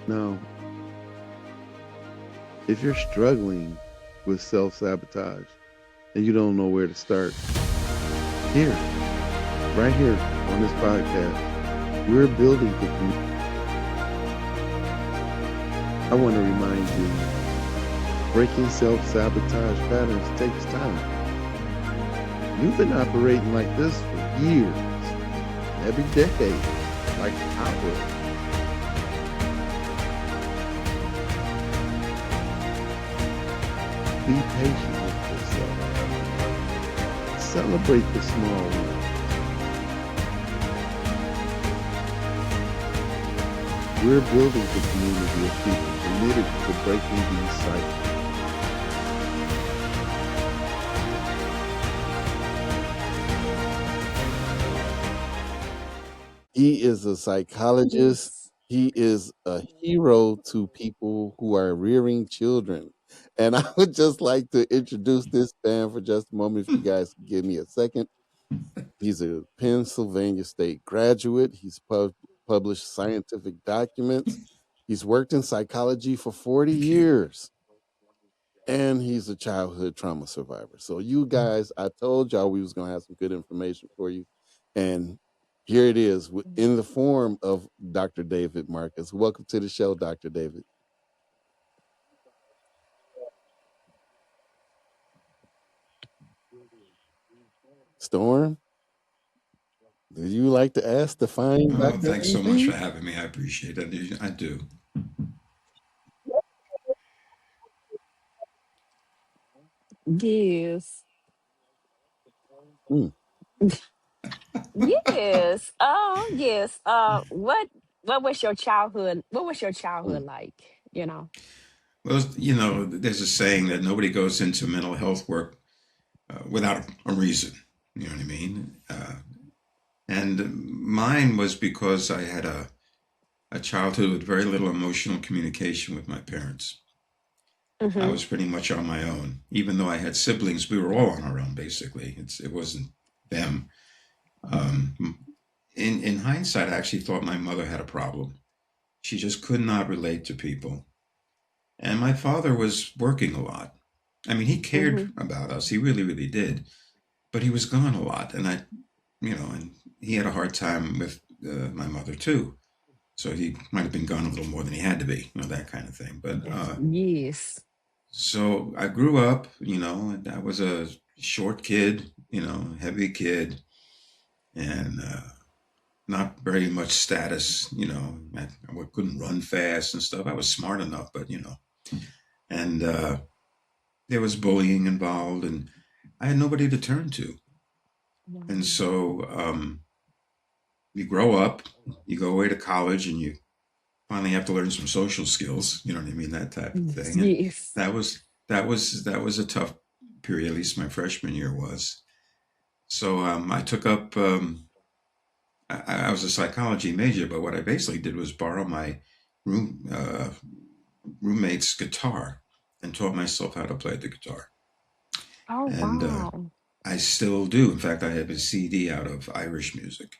Now, if you're struggling with self sabotage and you don't know where to start, here, right here on this podcast, we're building the community. I want to remind you, breaking self sabotage patterns takes time. You've been operating like this for years, every decade, like hours. Be patient with yourself. Celebrate the small wins. We're building a community of people committed to breaking these cycles. He is a psychologist. Yes. He is a hero to people who are rearing children. And I would just like to introduce this man for just a moment, if you guys could give me a second. He's a Pennsylvania State graduate. He's published scientific documents. He's worked in psychology for 40 Thank you. years. And he's a childhood trauma survivor. So you guys, I told y'all we was going to have some good information for you. And here it is in the form of Dr. David Marcus. Welcome to the show, Dr. David. Storm, would you like to ask the fine Oh, Dr. thanks so much for DB? having me. I appreciate it. I do. Yes. Mm, Yes. Yes. What was your childhood? What was your mm. childhood like? You know? Well, there's a saying that nobody goes into mental health work without a reason. You know what I mean? And mine was because I had a childhood with very little emotional communication with my parents. I Mm-hmm. was pretty much on my own. Even though I had siblings, we were all on our own, basically. It wasn't them. Um, in hindsight, I actually thought my mother had a problem. She just could not relate to people. And my father was working a lot. I mean, he cared Mm-hmm. about us. He really, really did. But he was gone a lot. And he had a hard time with my mother too. So he might have been gone a little more than he had to be, that kind of thing. But Yes. so I grew up, and I was a short kid, heavy kid, and not very much status. I couldn't run fast and stuff. I was smart enough, but and there was bullying involved, and I had nobody to turn to. And Wow. so you grow up, you go away to college, and you finally have to learn some social skills. You know what I mean, that type of Yes. thing. And Yes. that was a tough period. At least my freshman year was. So I took up. I was a psychology major, but what I basically did was borrow my room roommate's guitar and taught myself how to play the guitar. Oh And wow. I still do. In fact, I have a CD out of Irish music.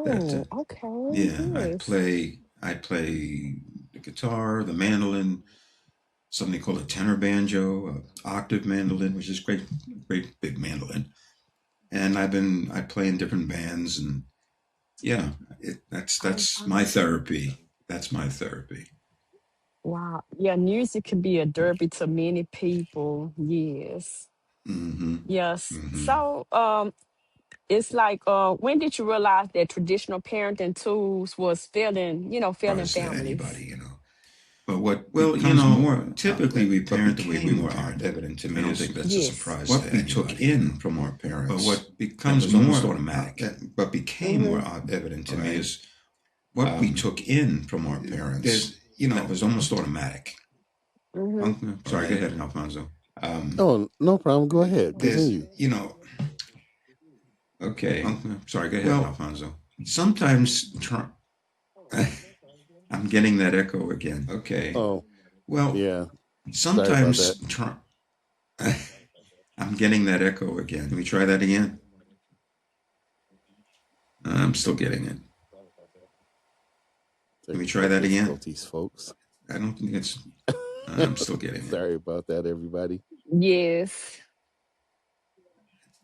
That Oh, okay. yeah, Yes. I play the guitar, the mandolin, something called a tenor banjo, a octave mandolin, which is great big mandolin. And I play in different bands, and yeah, Oh that's my wow. therapy. That's my therapy. Wow. Yeah, music can be a therapy to many people. Yes. Mm-hmm. Yes. Mm-hmm. So it's like when did you realize that traditional parenting tools was failing Applies to families? anybody. But what Well, becomes more typically we what parent the way we became were more parented. evident to I me don't is think that's a Yes. surprise what to we took anybody. in From our but parents, what that becomes was more almost automatic. what became Mm-hmm. more evident to me Right? is what we took in From our parents, there's that was almost automatic. Mm-hmm. Sorry, go right? ahead, Alfonso. Oh, no problem. Go ahead. There's Continue. Okay. sorry, go ahead, Alfonso. Sometimes I'm getting that echo again. Okay. Oh, Well, yeah. Sorry about that. sometimes I'm getting that echo again. Can we try that again? I'm still getting it. Can we try Technical that again? difficulties, folks. I don't think it's. I'm still getting it. Sorry about that, everybody. Yes.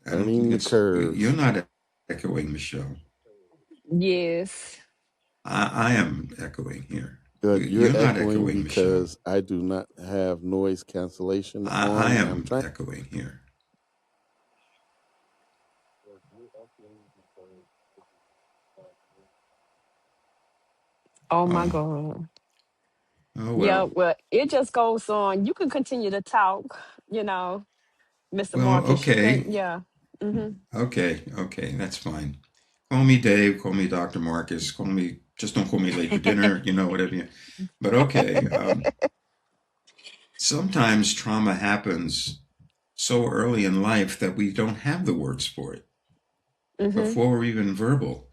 I don't think Learning the it's. You're curves. not echoing, Michelle. Yes. I am echoing here. Good. You're You're not echoing echoing, Michelle. because I do not have noise cancellation I on. I'm am trying. echoing here. Oh my Oh, God. oh Yeah, well. well, it just goes on. You can continue to talk, you know, Mr. Well, Marcus. You can, okay. yeah. Mm-hmm. Okay, that's fine. Call me Dave, call me Dr. Marcus, call me, just don't call me late for dinner, whatever you, but okay. Sometimes trauma happens so early in life that we don't have the words for it Mm-hmm. before we're even verbal.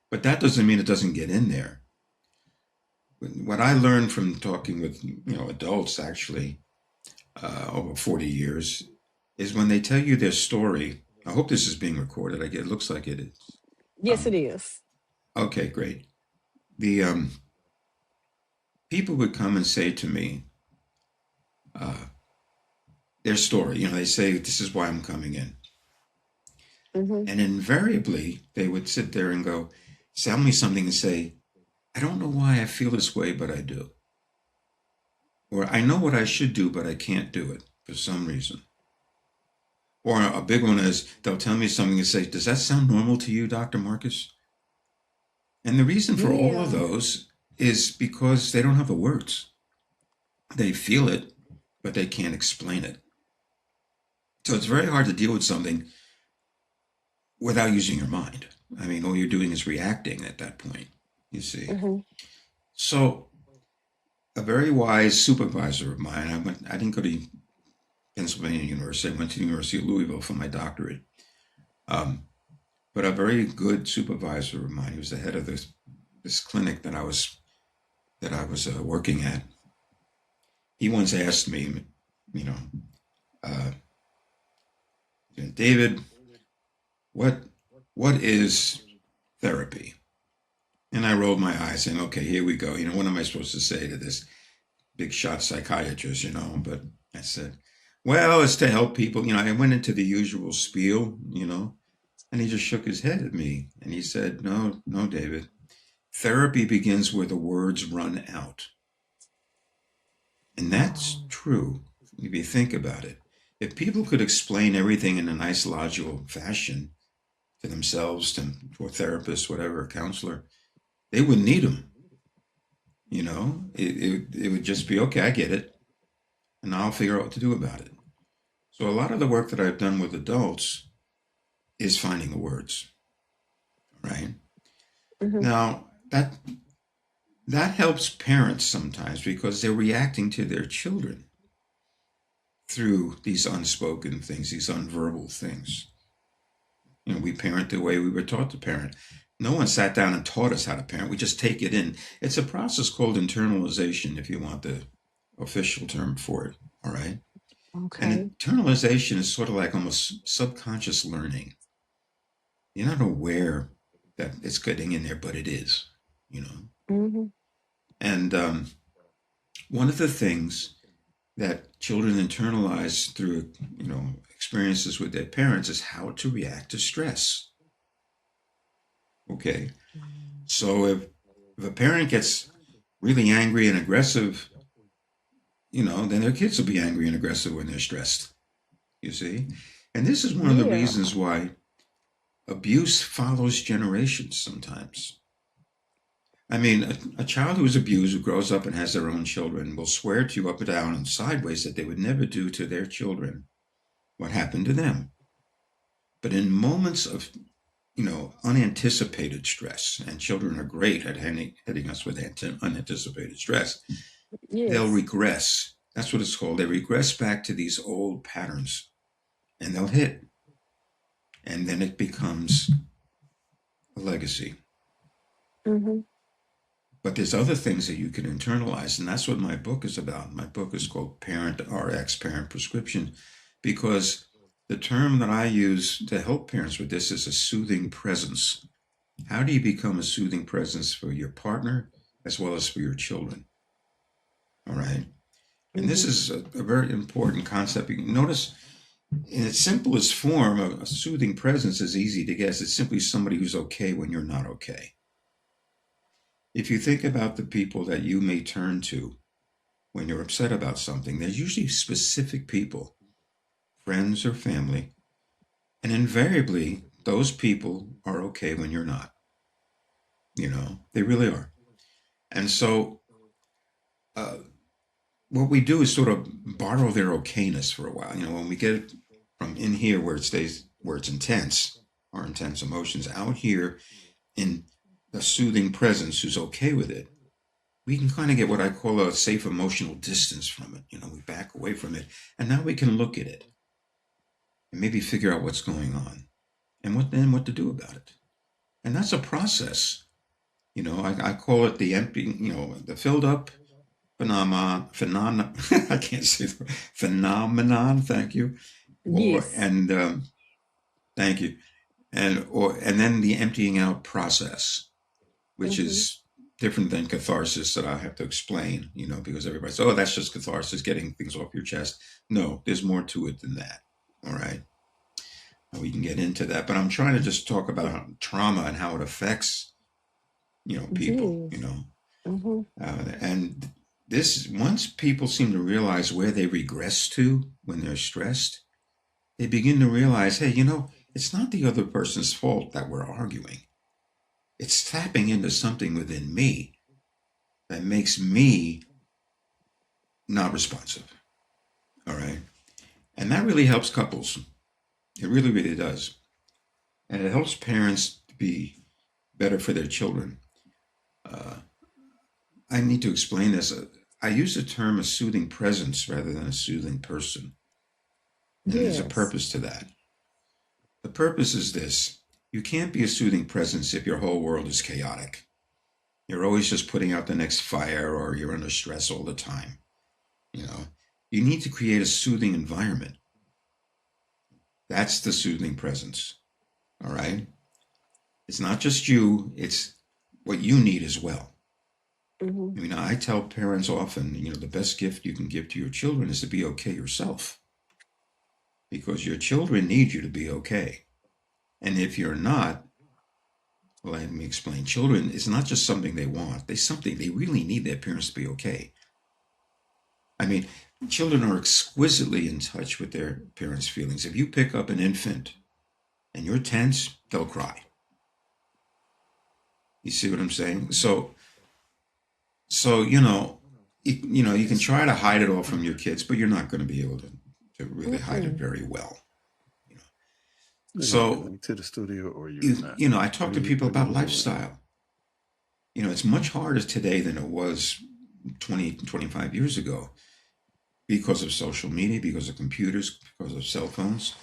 But that doesn't mean it doesn't get in there. What I learned from talking with, adults actually, over 40 years is when they tell you their story. I hope this is being recorded. It looks like it is. Yes, it Um, is. okay, great. The people would come and say to me uh, their story. They say, "This is why I'm coming in," Mm-hmm. and invariably they would sit there and go, "Tell me something," and say, "I don't know why I feel this way, but I do," or "I know what I should do, but I can't do it for some reason." Or a big one is they'll tell me something and say, "Does that sound normal to you, Dr. Marcus?" And the reason for all of Yeah. those is because they don't have the words. They feel it, but they can't explain it. So it's very hard to deal with something without using your mind. I mean, all you're doing is reacting at that point, you see. Mm-hmm. So a very wise supervisor of mine, I didn't go to Pennsylvania University. I went to the University of Louisville for my doctorate. Um, but a very good supervisor of mine, he was the head of this clinic that I was working at. He once asked me, you know, uh, David, what what is therapy? And I rolled my eyes, saying, okay, here we go. What am I supposed to say to this big shot psychiatrist? But I said, well, it's to help people. I went into the usual spiel, and he just shook his head at me and he said, no, no, David, therapy begins where the words run out. And that's Oh. true if you think about it. If people could explain everything in a nice, logical fashion to themselves, to a therapist, whatever, a counselor, they wouldn't need them. It would just be, okay, I get it, and I'll figure out what to do about it. So a lot of the work that I've done with adults is finding the words, right? Mm-hmm. Now, that helps parents sometimes because they're reacting to their children through these unspoken things, these unverbal things. We parent the way we were taught to parent. No one sat down and taught us how to parent. We just take it in. It's a process called internalization, if you want the official term for it. All right. Okay. And internalization is sort of like almost subconscious learning. You're not aware that it's getting in there, but it is, you know. Mm-hmm. And one of the things that children internalize through, experiences with their parents is how to react to stress. Okay. So if a parent gets really angry and aggressive, then their kids will be angry and aggressive when they're stressed, you see? And this is one of the Yeah. reasons why abuse follows generations sometimes. I mean, a child who is abused, who grows up and has their own children, will swear to you up and down and sideways that they would never do to their children what happened to them. But in moments of, unanticipated stress, and children are great at hitting us with unanticipated stress, they'll Yes. regress. That's what it's called. They regress back to these old patterns and they'll hit. And then it becomes a legacy. Mm-hmm. But there's other things that you can internalize, and that's what my book is about. My book is called Parent RX, Parent Prescription, because the term that I use to help parents with this is a soothing presence. How do you become a soothing presence for your partner as well as for your children. All right. And this Mm-hmm. is a very important concept. You can notice in its simplest form, a soothing presence is easy to guess. It's simply somebody who's okay when you're not okay. If you think about the people that you may turn to when you're upset about something, they're usually specific people, friends or family, and invariably, those people are okay when you're not. They really are. And so, uh, what we do is sort of borrow their okayness for a while. When we get it from in here where it stays, where it's intense, our intense emotions, out here in a soothing presence who's okay with it, we can kind of get what I call a safe emotional distance from it. We back away from it, and now we can look at it and maybe figure out what's going on and what to do about it. And that's a process. I call it the empty, the filled up phenomenon. I can't say the word. Phenomenon. Thank you. Or Yes. and Thank you. And then the emptying out process, which Mm-hmm. is different than catharsis that I have to explain. Because everybody says, "Oh, that's just catharsis, getting things off your chest." No, there's more to it than that. All right, we can get into that, but I'm trying to just talk about trauma and how it affects people. Yes. Mm-hmm. And this once people seem to realize where they regress to when they're stressed, they begin to realize, hey, it's not the other person's fault that we're arguing. It's tapping into something within me that makes me not responsive. All right. And that really helps couples. It really, really does. And it helps parents to be better for their children. Uh, I need to explain this. I use the term a soothing presence rather than a soothing person. And there's a Yes. purpose to that. The purpose is this: you can't be a soothing presence if your whole world is chaotic. You're always just putting out the next fire or you're under stress all the time. You know, you need to create a soothing environment. That's the soothing presence. All right. It's not just you, it's what you need as well. Mm-hmm. I tell parents often, the best gift you can give to your children is to be okay yourself because your children need you to be okay. And if you're not, well, let me explain. Children is not just something they want, they really need their parents to be okay. I mean, children are exquisitely in touch with their parents' feelings. If you pick up an infant and you're tense, they'll cry. You see what I'm saying? So you can try to hide it all from your kids, but you're not going to be able to really hide it Mm-mm. very well. You know. You're not So coming to the studio or you're not. I talk to people What are about you doing? lifestyle. It's much harder today than it was 20, 25 years ago because of social media, because of computers, because of cell phones.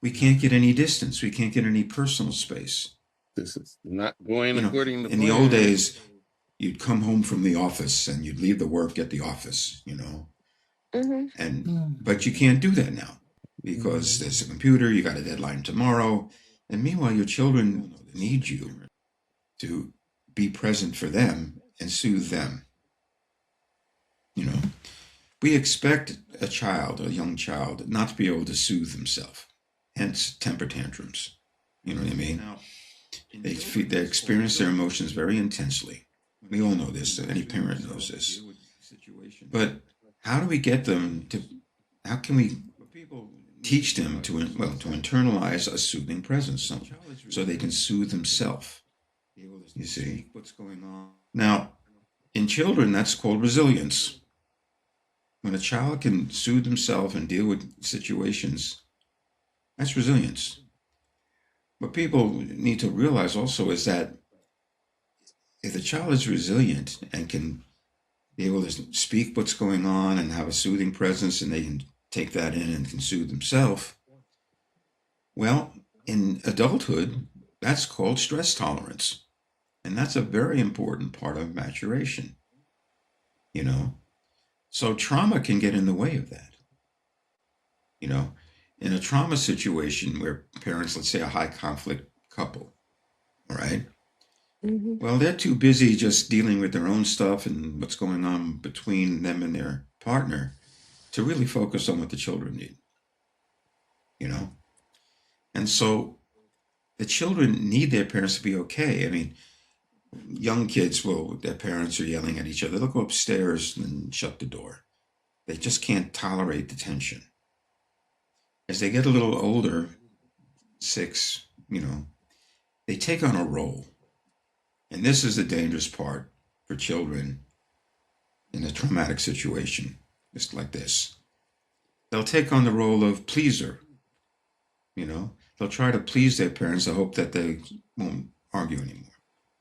We can't get any distance. We can't get any personal space. This is not going You know, according to in the old plan. days, you'd come home from the office and you'd leave the work at the office. Mm-hmm. And but you can't do that now because there's a computer, you got a deadline tomorrow. And meanwhile, your children need you to be present for them and soothe them. You know, we expect a young child, not to be able to soothe himself, hence temper tantrums. You know what I mean? They experience their emotions very intensely. We all know this. Any parent knows this. But how do we get them to? How can we teach them to internalize a soothing presence, so they can soothe themselves? You see. Now, in children, that's called resilience. When a child can soothe himself and deal with situations, that's resilience. What people need to realize also is that if the child is resilient and can be able to speak what's going on and have a soothing presence and they can take that in and can soothe themselves, well, in adulthood, that's called stress tolerance. And that's a very important part of maturation, you know? So trauma can get in the way of that, you know? In a trauma situation where parents, let's say a high conflict couple, all right? Hmm. Well, they're too busy just dealing with their own stuff and what's going on between them and their partner to really focus on what the children need, you know? And so the children need their parents to be okay. I mean, young kids will, their parents are yelling at each other. They'll go upstairs and shut the door. They just can't tolerate the tension. As they get a little older, six, they take on a role. And this is the dangerous part for children in a traumatic situation, just like this. They'll take on the role of pleaser, you know. They'll try to please their parents. I hope that they won't argue anymore.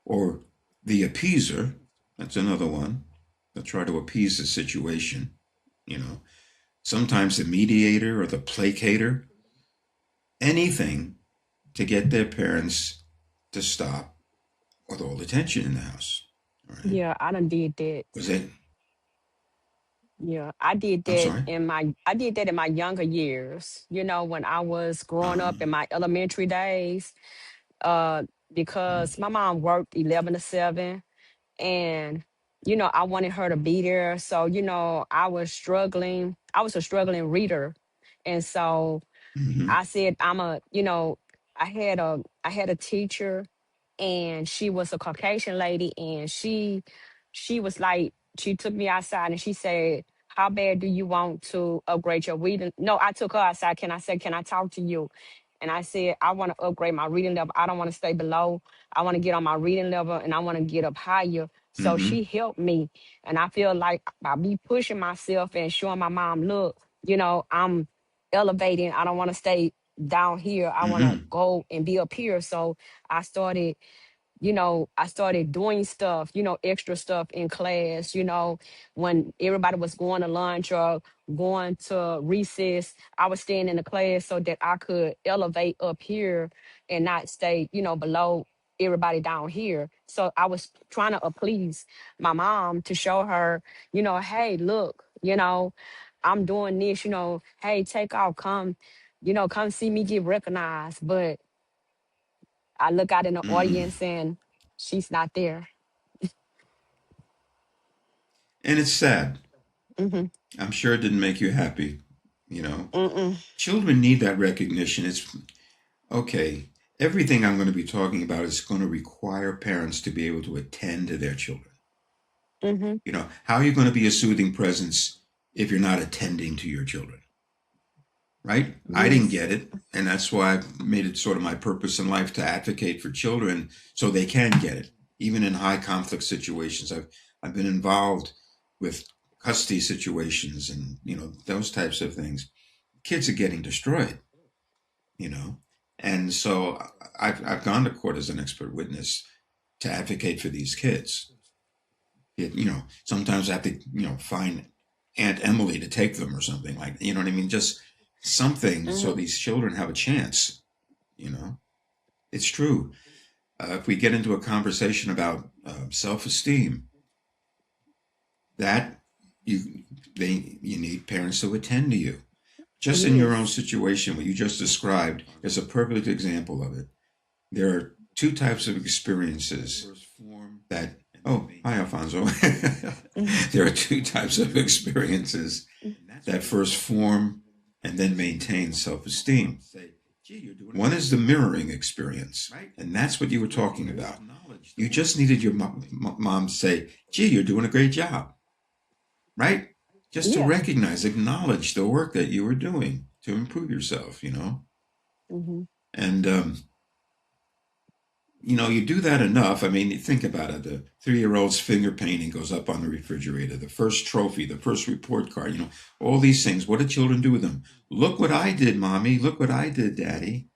Or the appeaser, that's another one. They'll try to appease the situation, you know. Sometimes the mediator or the placator, anything to get their parents to stop with all the tension in the house. All right. Yeah, I done did that. Was it? Yeah, I did I'm that sorry. in my younger years. When I was growing up in Um, my elementary days, uh, because my mom worked 11 to 7, and I wanted her to be there. So I was struggling. I was a struggling reader, and so mm-hmm, I said, I had a teacher, and she was a Caucasian lady, and she was like, she took me outside and she said, "How bad do you want to upgrade your reading?" No, I took her outside. Can I talk to you? And I said, "I want to upgrade my reading level. I don't want to stay below. I want to get on my reading level, and I want to get up higher." So mm-hmm, she helped me. And I feel like by me pushing myself and showing my mom, look, I'm elevating. I don't want to stay down here. I want to mm-hmm, go and be up here. So I started doing stuff, extra stuff in class, when everybody was going to lunch or going to recess. I was staying in the class so that I could elevate up here and not stay, below everybody down here. So I was trying to please my mom to show her, hey, look, I'm doing this, hey, take off, come see me get recognized. But I look out in the mm-hmm. audience and she's not there. And it's sad. Hmm. I'm sure it didn't make you happy. You know, Mm-mm. children need that recognition. It's okay. Everything I'm going to be talking about is going to require parents to be able to attend to their children. Hmm. How are you going to be a soothing presence if you're not attending to your children? Right? I didn't Yes. get it. And that's why I've made it sort of my purpose in life to advocate for children so they can get it, even in high conflict situations. I've been involved with custody situations and, those types of things. Kids are getting destroyed, you know. And so I've gone to court as an expert witness to advocate for these kids. Sometimes I have to, find Aunt Emily to take them or something like, you know what I mean? Just something so Hmm. these children have a chance, you know? It's true. If we get into a conversation about self-esteem, that you you need parents to attend to you. Just in your own Yes. situation, what you just described is a perfect example of it. There are two types of experiences that, oh, hi, Alfonso. There are two types of experiences that first form and then maintain self esteem. One is the mirroring experience, and that's what you were talking about. You just needed your mom to say, gee, you're doing a great job, right? Just to Yeah. recognize, acknowledge the work that you were doing to improve yourself. Hmm. And you do that enough. I mean, think about it. The 3-year-old's finger painting goes up on the refrigerator, the first trophy, the first report card, all these things. What do children do with them? Look what I did, mommy. Look what I did, daddy.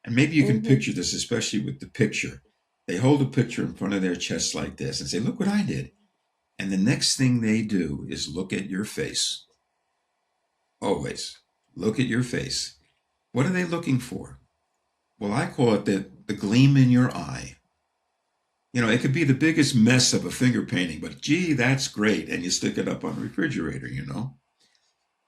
And maybe you can Hmm. picture this, especially with the picture. They hold a picture in front of their chest like this and say, look what I did. And the next thing they do is look at your face. Always look at your face. What are they looking for? Well, I call it the gleam in your eye. It could be the biggest mess of a finger painting, but gee, that's great. And you stick it up on the refrigerator.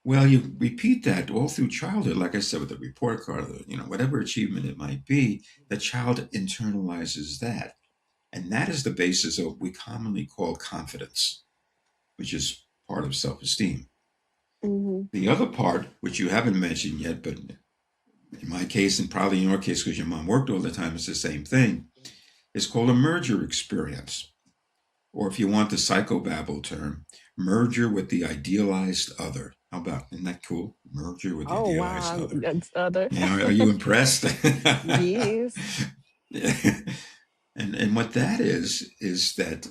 Well, you repeat that all through childhood, like I said, with the report card, whatever achievement it might be, the child internalizes that. And that is the basis of what we commonly call confidence, which is part of self esteem. Mhm. The other part, which you haven't mentioned yet, but in my case, and probably in your case, because your mom worked all the time, it's the same thing, is called a merger experience. Or if you want the psychobabble term, merger with the idealized other. How about, isn't that cool? Merger with the Oh idealized wow, other. that's other. Yeah, are you impressed? Yes. Yeah. And what that is that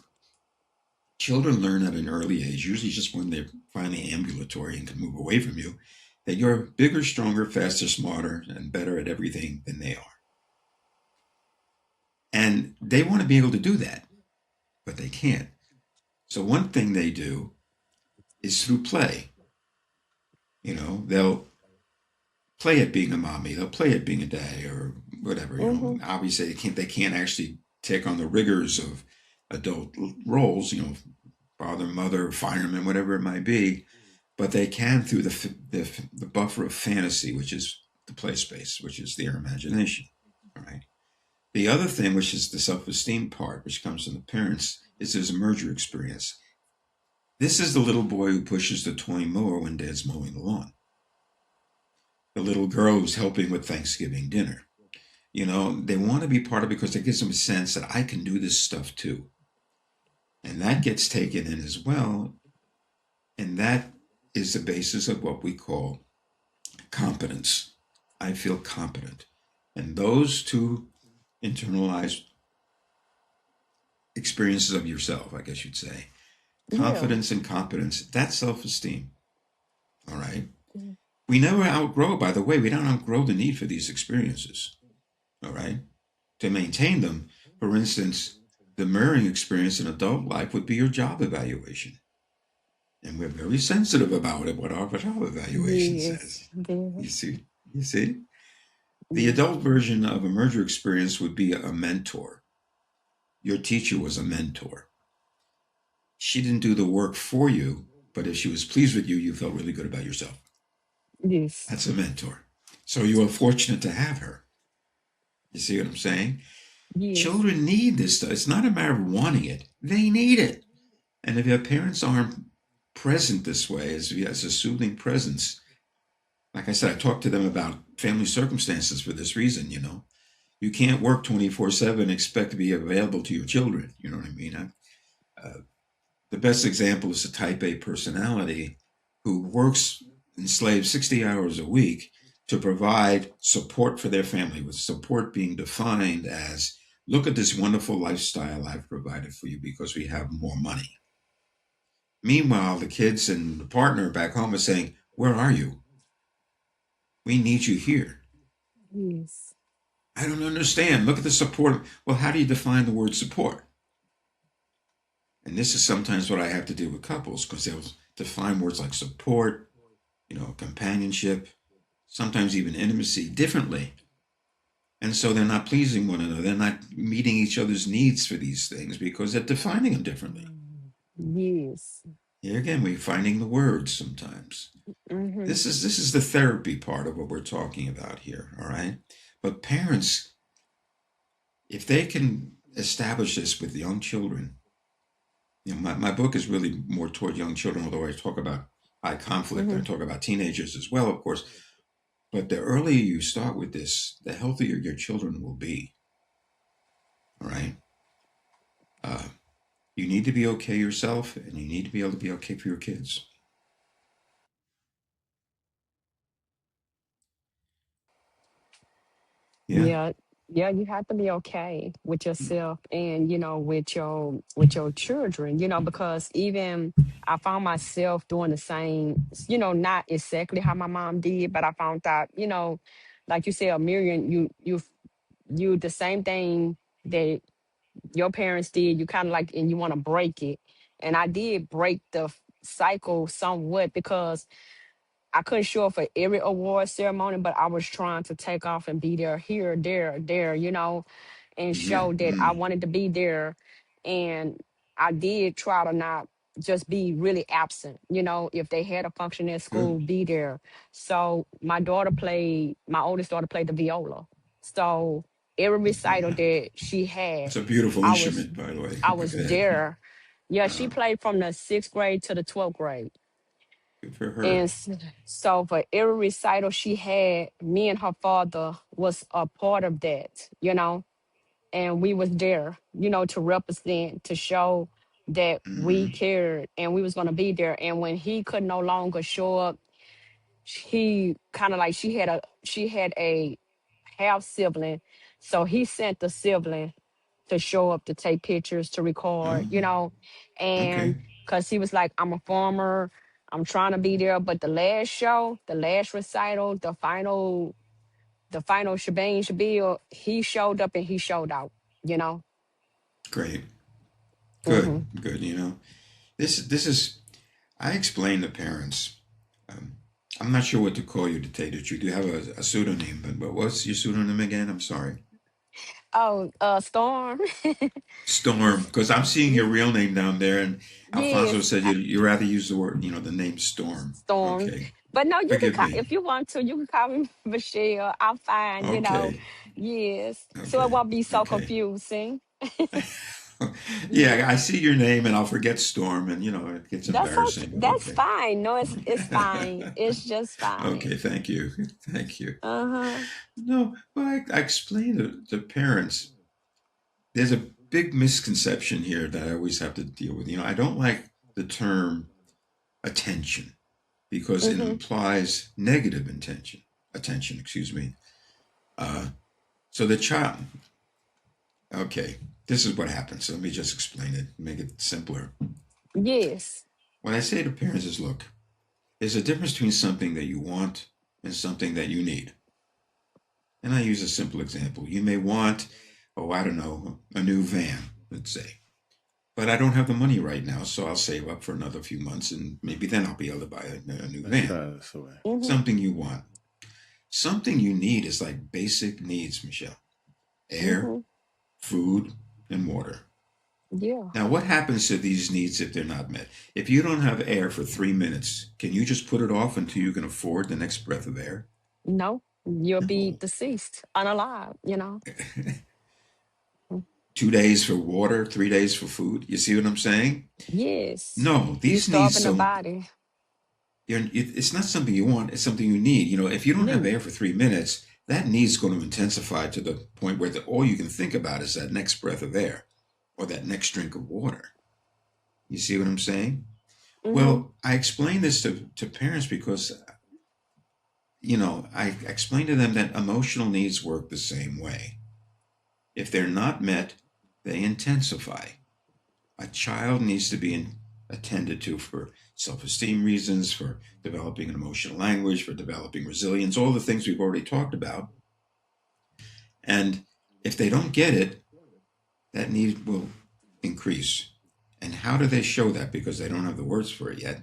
children learn at an early age, usually just when they're finally ambulatory and can move away from you, that you're bigger, stronger, faster, smarter, and better at everything than they are. And they want to be able to do that, but they can't. So one thing they do is through play. They'll play at being a mommy, they'll play at being a daddy or whatever. Mhm. Obviously they can't actually take on the rigors of adult roles, father, mother, fireman, whatever it might be, but they can through the buffer of fantasy, which is the play space, which is their imagination. All right. The other thing, which is the self-esteem part, which comes from the parents, is there's a merger experience. This is the little boy who pushes the toy mower when dad's mowing the lawn. The little girl who's helping with Thanksgiving dinner. They want to be part of it because it gives them a sense that I can do this stuff too. And that gets taken in as well. And that is the basis of what we call competence. I feel competent. And those two internalized experiences of yourself, I guess you'd say, Yeah. confidence and competence, that's self esteem. All right. Mhm. We never outgrow, by the way, we don't outgrow the need for these experiences. All right. To maintain them, for instance, the mirroring experience in adult life would be your job evaluation. And we're very sensitive about it, what our job evaluation Yes. says. Very. You see? You see? The Yeah. adult version of a merger experience would be a mentor. Your teacher was a mentor. She didn't do the work for you, but if she was pleased with you, you felt really good about yourself. Yes. That's a mentor. So you are fortunate to have her. You see what I'm saying? Yes. Children need this stuff. It's not a matter of wanting it, they need it. And if your parents aren't present this way as a soothing presence, like I said, I talk to them about family circumstances for this reason, You can't work 24/7 and expect to be available to your children. You know what I mean? The best example is a type A personality who works enslaved 60 hours a week to provide support for their family, with support being defined as look at this wonderful lifestyle I've provided for you because we have more money. Meanwhile, the kids and the partner back home are saying, where are you? We need you here. Yes. I don't understand. Look at the support. Well, how do you define the word support? And this is sometimes what I have to do with couples because they'll define words like support, companionship, sometimes even intimacy differently. And so they're not pleasing one another. They're not meeting each other's needs for these things because they're defining them differently. Yes. Here again, we're finding the words sometimes. Mhm. This is the therapy part of what we're talking about here, all right? But parents, if they can establish this with young children, my book is really more toward young children, although I talk about high conflict. I Mhm. talk about teenagers as well, of course. But the earlier you start with this, the healthier your children will be. All right. Uh, you need to be okay yourself, and you need to be able to be okay for your kids. Yeah. Yeah. Yeah, you have to be okay with yourself and with your children, because even I found myself doing the same, not exactly how my mom did, but I found out, like you said, Miriam, you the same thing that your parents did, you kind of like, and you want to break it. And I did break the cycle somewhat because I couldn't show up for every award ceremony, but I was trying to take off and be there, here, there, and Yeah. show that I wanted to be there. And I did try to not just be really absent, if they had a function at Good. school, be there. So my oldest daughter played the viola. So every recital Yeah. that she had, It's a beautiful I was instrument, by the way. I Go was ahead. there. Yeah, she Uh, played from the 6th grade to the 12th grade. Good for her. And so for every recital she had, me and her father was a part of that. And we was there, to represent, to show that we Hmm. cared and we was gonna be there. And when he could no longer show up, he kind of like she had a half sibling, so he sent the sibling to show up to take pictures, to Oh, record, okay. and because he was like, I'm a farmer, I'm trying to be there. But the last show, the last recital, the final shebang shabil, he showed up and he showed out. Great. Good. Hmm. Good. This is. I explain to parents. Um, I'm not sure what to call you to tell you the truth. You have a pseudonym, but what's your pseudonym again? I'm sorry. Oh, Storm. Storm, because I'm seeing your Ye- real name down there, and Alfonso yes, said you rather use the word, the name Storm. Storm. Okay, But no, you can forgive call me. if you want to. You can call me Michelle. I'm fine. Okay, Yes, so it okay, won't be so okay. confusing. Yeah, Yeah, I see your name and I'll forget Storm, and it gets that's okay. embarrassing. But That's okay, fine. No, it's fine. It's just okay. fine. Thank you, thank you. Uh huh. No, but I explain to parents. There's a big misconception here that I always have to deal with. I don't like the term attention because it Mhm. implies negative attention, excuse me. Uh, so the child, okay, this is what happens. So let me just explain it, make it simpler. Yes. What I say to parents is, look, there's a difference between something that you want and something that you need. And I use a simple example. You may want, oh, I don't know, a new van, let's say. But I don't have the money right now, so I'll save up for another few months and maybe then I'll be able to buy a new Let's van. try this away. Mhm. Something you want. Something you need is like basic needs, Michelle: air, Mhm. food, and water. Yeah. Now, what happens to these needs if they're not met? If you don't have air for 3 minutes, can you just put it off until you can afford the next breath of air? No, you'll be No. deceased, unalive. 2 days for water, 3 days for food. You see what I'm saying? Yes. No, You these needs starving the don't. body. It's not something you want. It's something you need. If you don't have Need. air for 3 minutes, that need's going to intensify to the point where all you can think about is that next breath of air or that next drink of water. You see what I'm saying? Mhm. Well, I explain this to parents because, I explain to them that emotional needs work the same way. If they're not met, they intensify. A child needs to be attended to for self esteem reasons, for developing an emotional language, for developing resilience, all the things we've already talked about. And if they don't get it, that need will increase. And how do they show that? Because they don't have the words for it yet.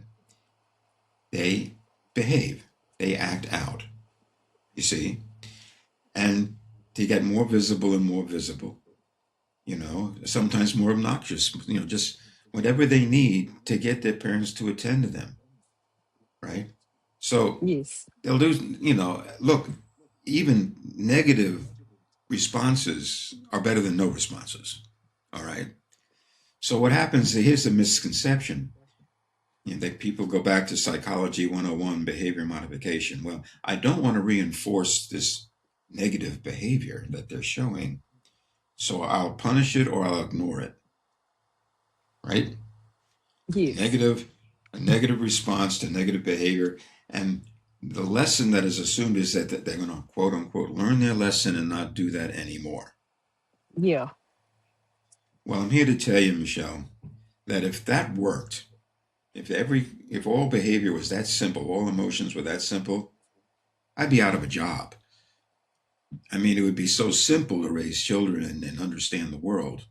They behave, they act out, you see? And they get more visible and more visible, sometimes more obnoxious, just whatever they need to get their parents to attend to them, right? So Yes. they'll do, look, even negative responses are better than no responses, all right? So what happens, here's the misconception, that people go back to psychology 101, behavior modification. Well, I don't want to reinforce this negative behavior that they're showing, so I'll punish it or I'll ignore it, right? Yes. Negative, a negative response to negative behavior. And the lesson that is assumed is that they're going to, quote unquote, learn their lesson and not do that anymore. Yeah. Well, I'm here to tell you, Michelle, that if that worked, if all behavior was that simple, all emotions were that simple, I'd be out of a job. I mean, it would be so simple to raise children and understand the world,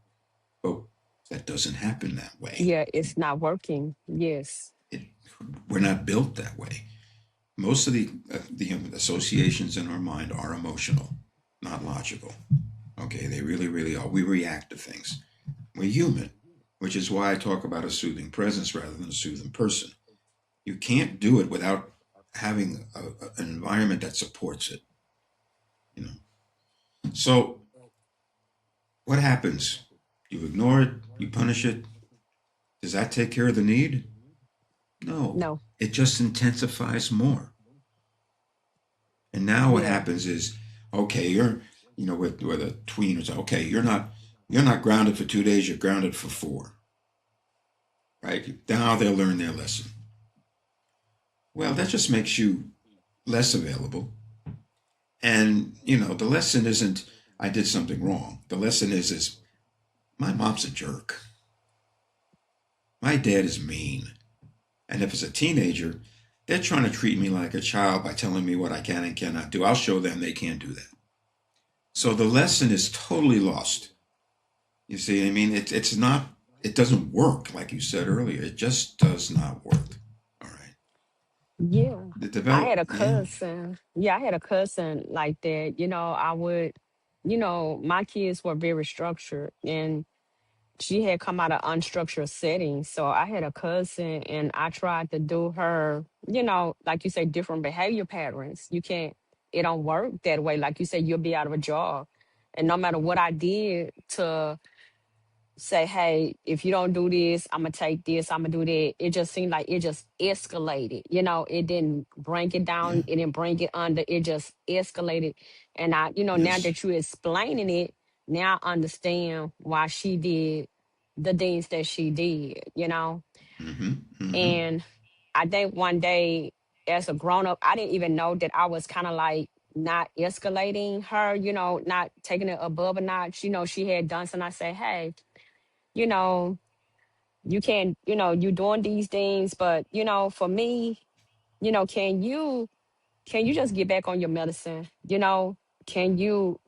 but that doesn't happen that way. Yeah. It's not working. Yes. It, we're not built that way. Most of the associations in our mind are emotional, not logical. Okay, they really, really are. We react to things. We're human, which is why I talk about a soothing presence rather than a soothing person. You can't do it without having an environment that supports it. You know. So What happens? You ignore it, you punish it. Does that take care of the need? No. No. It just intensifies more. And now what Yeah. happens is, okay, you're, with a tween or so, okay, you're not grounded for 2 days, you're grounded for four, right? Now they'll learn their lesson. Well, that just makes you less available. And, the lesson isn't, I did something wrong. The lesson is my mom's a jerk. My dad is mean. And if it's a teenager, they're trying to treat me like a child by telling me what I can and cannot do. I'll show them they can't do that. So the lesson is totally lost. You see, I mean, it's not, it doesn't work like you said earlier. It just does not work. All right. Yeah. The I develop, had a yeah, cousin. Yeah, I had a cousin like that. I would, my kids were very structured, and she had come out of unstructured settings. So I had a cousin and I tried to do her, like you say, different behavior patterns. It don't work that way. Like you say, you'll be out of a job. And no matter what I did to say, hey, if you don't do this, I'm gonna take this, I'm gonna do that. It just seemed like it just escalated. It didn't bring it yeah, down, it didn't bring it under, it just escalated. And now yes, that you're explaining it, now I understand why she did the things that she did. mm-hmm, mm-hmm, And I think one day as a grown up, I didn't even know that I was kind of like not escalating her, not taking it above a notch. She had done something. I say, hey, you know, you can't, you doing these things, but for me, can you just get back on your medicine?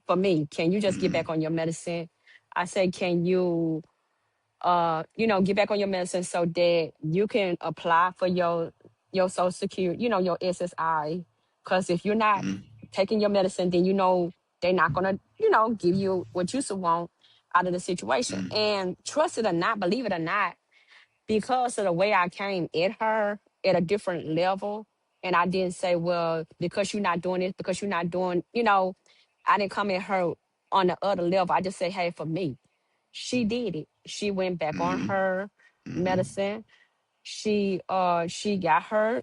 For me, can you just get mm-hmm, back on your medicine? I say, can you get back on your medicine so that you can apply for your social security, your SSI. Because if you're not mm-hmm, taking your medicine, then they're not gonna, give you what you should want out of the situation. mm-hmm, And trust it or not, believe it or not, because of the way I came at her at a different level. And I didn't say, well, because you're not doing this, because you're not doing, I didn't come at her on the other level. I just say, hey, for me, she did it. She went back on mm-hmm, her medicine. She got her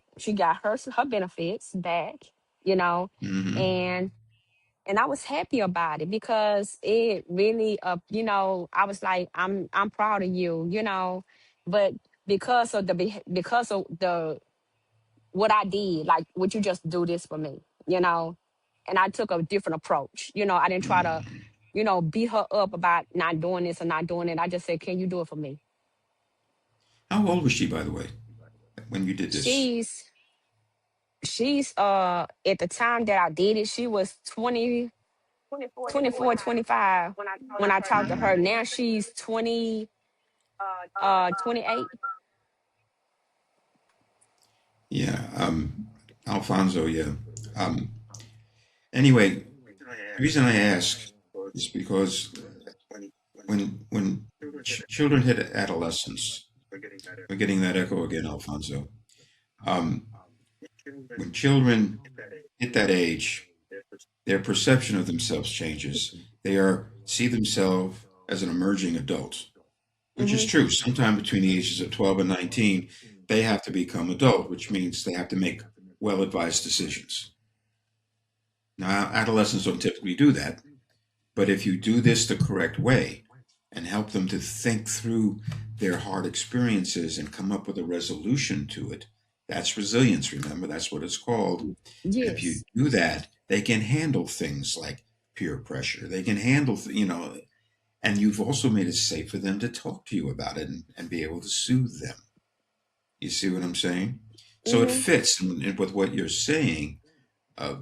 benefits back, you know, mm-hmm. and I was happy about it because it really I was like, I'm proud of you, but because of the what I did, like, would you just do this for me, and I took a different approach. I didn't try to Mm-hmm. beat her up about not doing this or not doing it. I just said, can you do it for me? How old was she, by the way, when you did this? she's she's at the time that I did it, she was 24, 25 when I talked to her. Mm-hmm. Now she's 28. Yeah, Alfonso, yeah. Um, anyway, the reason I ask is because when children hit adolescence, we're getting that echo again, Alfonso. Um, when children hit that age, their perception of themselves changes. They are see themselves as an emerging adult, which is Hmm. true. Sometime between the ages of 12 and 19, they have to become adult, which means they have to make well-advised decisions. Now, adolescents don't typically do that, but if you do this the correct way and help them to think through their hard experiences and come up with a resolution to it, that's resilience. Remember, that's what it's called. And if you Yes. do that, they can handle things like peer pressure. They can handle, and you've also made it safe for them to talk to you about it and be able to soothe them. You see what I'm saying? So it Hmm. fits with what you're saying. Uh,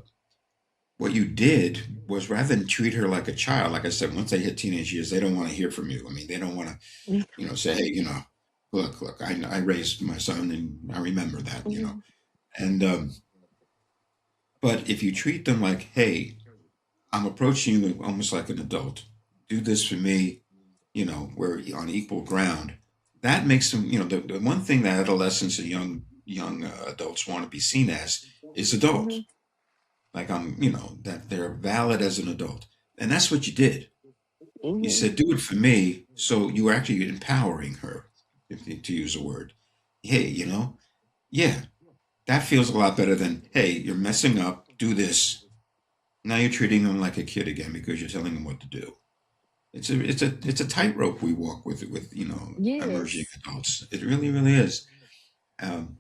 what you did was rather than treat her like a child, like I said, once they hit teenage years, they don't want to hear from you. I mean, they don't want to, say, hey, look, I raised my son and I remember that. Hmm. And, but if you treat them like, hey, I'm approaching you almost like an adult, do this for me, we're on equal ground. That makes them, the one thing that adolescents and young adults want to be seen as is adult. Hmm. Like that they're valid as an adult, and that's what you did. He Hmm. said, "Do it for me." So you were actually empowering her, to use a word. Hey, yeah, that feels a lot better than, hey, you're messing up, do this. Now you're treating them like a kid again because you're telling them what to do. It's a tightrope we walk with emerging Yes. adults. It really really is. Um,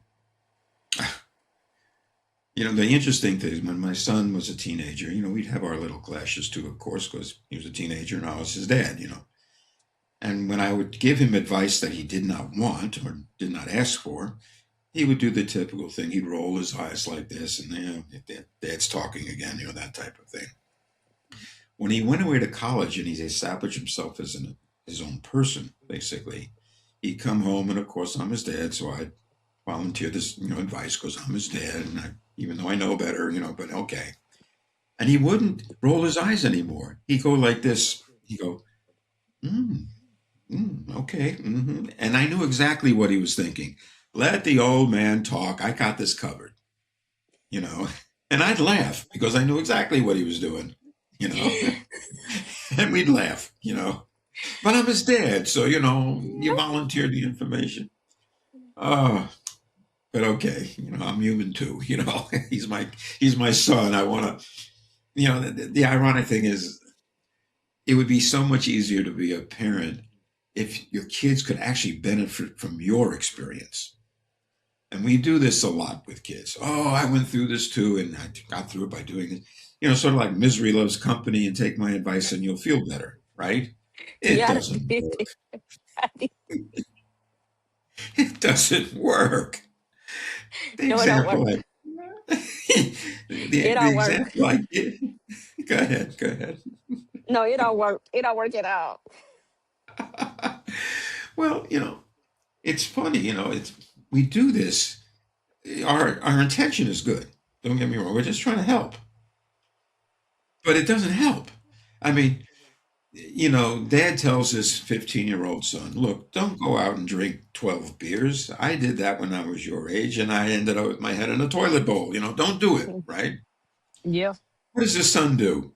the interesting thing is when my son was a teenager, we'd have our little clashes too, of course, because he was a teenager and I was his dad. And when I would give him advice that he did not want or did not ask for, he would do the typical thing. He'd roll his eyes like this, and dad's talking again, that type of thing. When he went away to college and he established himself as his own person, basically, he'd come home, and of course, I'm his dad, so I'd volunteer this, advice because I'm his dad, and even though I know better, but okay. And he wouldn't roll his eyes anymore. He'd go like this. He'd go, mm, okay. And I knew exactly what he was thinking. Let the old man talk. I got this covered, you know. And I'd laugh because I knew exactly what he was doing, you know. And we'd laugh. But I'm his dad, so you volunteered the information. Oh, but okay, I'm human too. He's my son. I want to. The ironic thing is, it would be so much easier to be a parent if your kids could actually benefit from your experience. And we do this a lot with kids. Oh, I went through this too, and I got through it by doing it. Sort of like misery loves company, and take my advice and you'll feel better, right? It Yeah. doesn't work. It doesn't work. The No, it don't example work. I the, It the don't work. example I give. Go ahead. Go ahead. No, it don't work. It don't work at all. Well, it's funny. It's we do this. Our intention is good. Don't get me wrong. We're just trying to help, but it doesn't help. I mean, Dad tells his 15-year-old son, "Look, don't go out and drink 12 beers. I did that when I was your age, and I ended up with my head in a toilet bowl. Don't do it, right?" Yeah. What does his son do?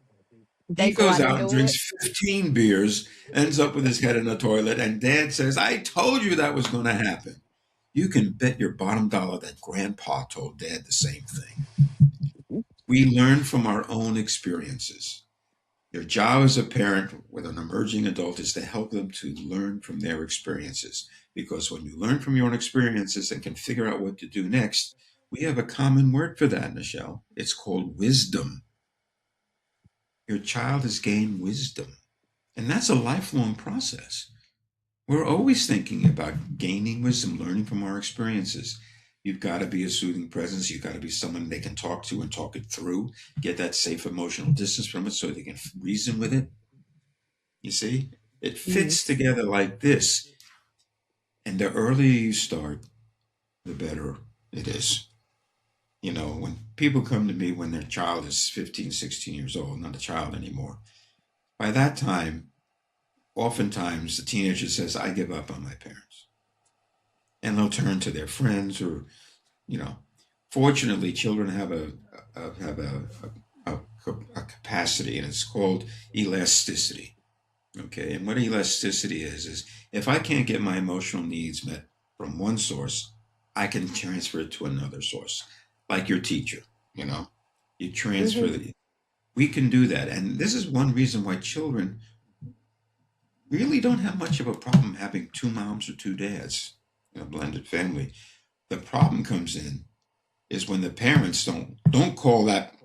They He go goes out and out and do it. drinks 15 beers, ends up with his head in a toilet, and Dad says, "I told you that was going to happen." You can bet your bottom dollar that Grandpa told Dad the same thing. We learn from our own experiences. Your job as a parent with an emerging adult is to help them to learn from their experiences. Because when you learn from your own experiences and can figure out what to do next, we have a common word for that, Michelle. It's called wisdom. Your child has gained wisdom. And that's a lifelong process. We're always thinking about gaining wisdom, learning from our experiences. You've got to be a soothing presence. You've got to be someone they can talk to and talk it through, get that safe emotional distance from it so they can reason with it. You see, it fits Yes. together like this. And the earlier you start, the better it is. When people come to me when their child is 15, 16 years old, not a child anymore, by that time, oftentimes the teenager says, "I give up on my parents." And they'll turn to their friends or, you know, fortunately, children have a capacity, and it's called elasticity. Okay, and what elasticity is if I can't get my emotional needs met from one source, I can transfer it to another source, like your teacher. You know, you transfer Hmm. the. We can do that, and this is one reason why children really don't have much of a problem having two moms or two dads in a blended family. The problem comes in is when the parents don't call that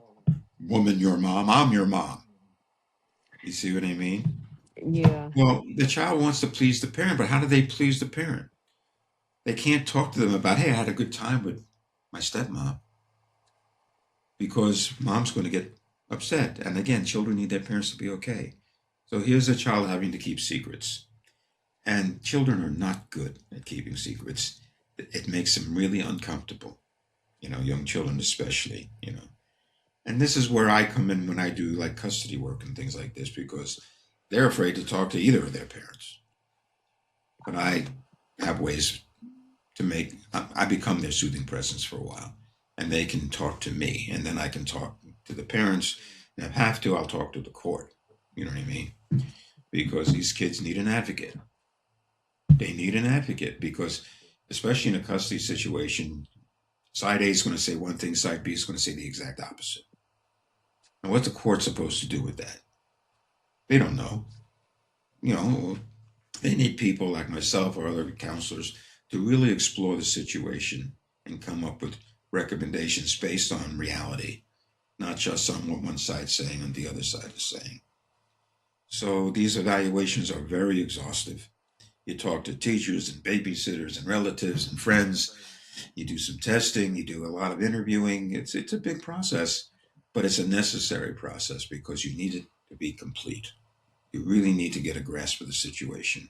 woman your mom. I'm your mom. You see what I mean? Yeah. Well, the child wants to please the parent, but how do they please the parent? They can't talk to them about, hey, I had a good time with my stepmom because mom's going to get upset. And again, children need their parents to be okay. So here's a child having to keep secrets. And children are not good at keeping secrets. It makes them really uncomfortable, young children especially. And this is where I come in when I do like custody work and things like this because they're afraid to talk to either of their parents. But I have ways to I become their soothing presence for a while, and they can talk to me, and then I can talk to the parents. And if I have to, I'll talk to the court. You know what I mean? because these kids need an advocate. They need an advocate because, especially in a custody situation, side A is going to say one thing, side B is going to say the exact opposite. And what's the court supposed to do with that? They don't know. You know, they need people like myself or other counselors to really explore the situation and come up with recommendations based on reality, not just on what one side's saying and the other side is saying. So these evaluations are very exhaustive. You talk to teachers and babysitters and relatives and friends. You do some testing. You do a lot of interviewing. It's a big process, but it's a necessary process because you need it to be complete. You really need to get a grasp of the situation.